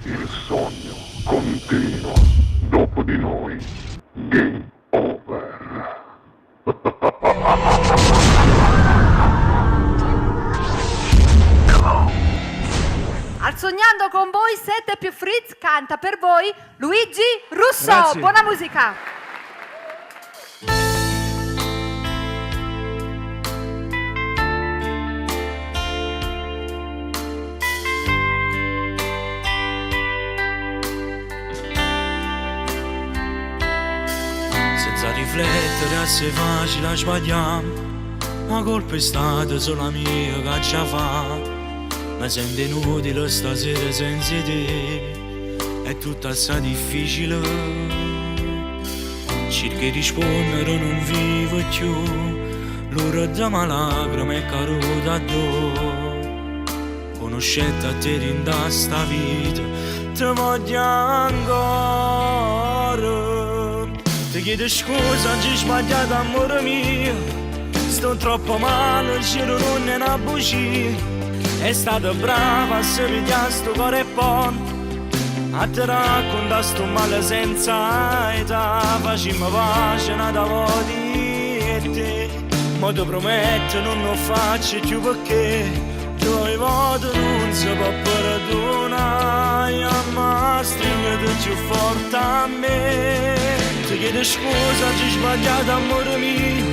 Il sogno continua. Dopo di noi, game over. Al Sognando con voi 7 più Fritz canta per voi Luigi Russo. Grazie. Buona musica. Senza riflettere assai facile a sbagliare. La colpa è stata solo mia che già fa. Mi sento inutile stasera senza te. È tutto assai difficile. Cerco di rispondere non vivo più. L'ora da lacrime è caduta addosso. Conoscete a te in sta vita. Ti voglio ancora. Ti chiedo scusa, oggi ho sbagliato amore mio. Sto troppo male, il cielo non è una bugia. È stata brava a se pigliare sto cuore buono. A te racconta sto male senza età. Facciamo pace nata voti e te. Ma ti prometto non lo faccio più perché tuoi voti non si può perdonare. Ma stringete più forte a me. Ti chiedo scusa, oggi ho sbagliato amore mio.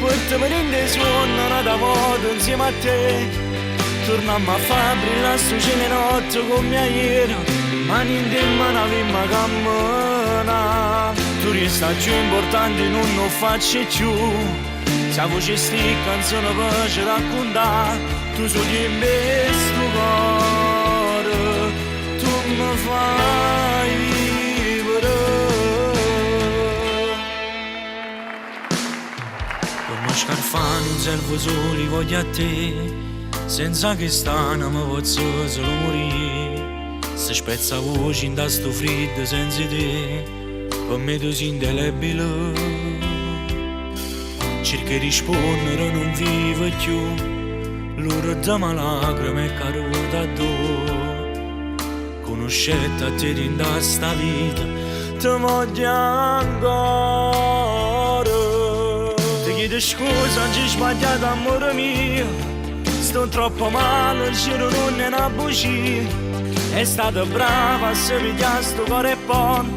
Porta me in suono nata voti insieme a te. Torniamo a fare brillare sto cielo notte come ieri. Mani in te mano avemmo cammina. Tu resta più importante non lo faccio più. Se la voce sti canzone per ci raccontare. Tu sogni in me sto cuore. Tu mi fai vivere. Come scarfano un servo soli voglio a te. Senza che stana mi posso solo morire. Se spezza voce in sto freddo senza te. Per me tu sei indelebile. Cerco di rispondere non vivo più. L'ora da lacrime è caduta addosso. Conoscete a te in sta vita. Ti voglio ancora. Ti chiedo scusa, oggi ho sbagliato amore mio. Sto troppo male, il cielo non è una bugia. È stata brava a se pigliare sto cuore buono.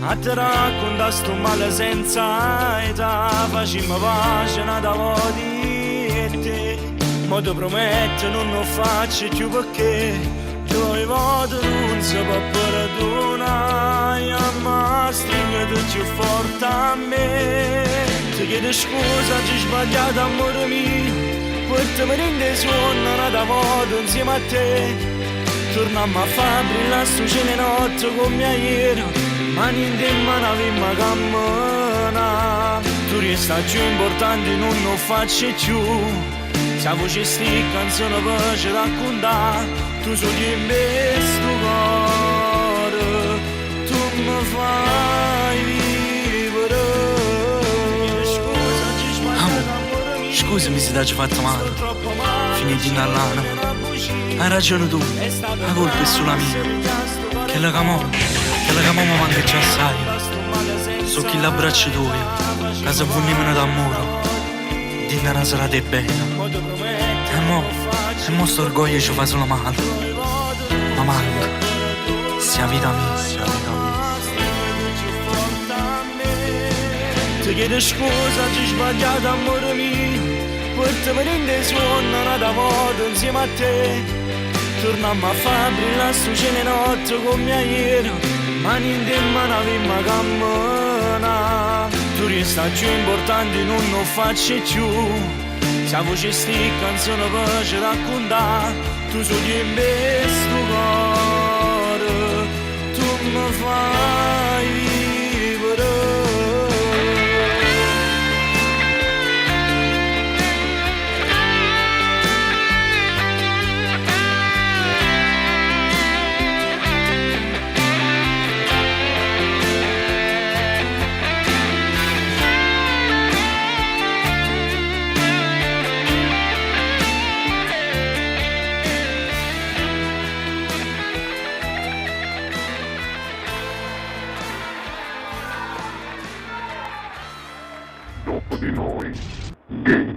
A te racconta sto male senza età. Facciamo pace nata voti e te. Ma ti prometto non lo faccio più perché tuoi voti non si può perdonare. Ma stringete più forte a me. Ti chiedo scusa, oggi ho sbagliato amore mio. Portami in suono nata voti insieme a te. Torniamo a fare brillare sto cielo notte come ieri. Mani in te mano avemmo cammina. Tu resta più importante non lo faccio più. Se la voce sti canzone per ci raccontare. Tu sogni in me sto cuore. Tu mi fai vivere. Scusami se ti ho fatto male. Finiti in all'anima. Hai ragione tu. La colpa è solo mia. Che la camò mi manca già assai. So chi l'abbraccio tuo. Casa buonimene d'amore. Dinna una serata è bella. E mo sto orgoglio ci fa solo male. Ma manca. Sia vita mia. Ti chiedo scusa, oggi ho sbagliato amore mio. Portami in suono nata voti insieme a te. Torniamo a fare brillare sto cielo notte come ieri. Mani in te mano avemmo cammina. Tu resta più importante non lo faccio più. Se la voce sti canzone per ci raccontare. Tu sogni in me sto cuore. Tu mi fai vivere. di noi. Game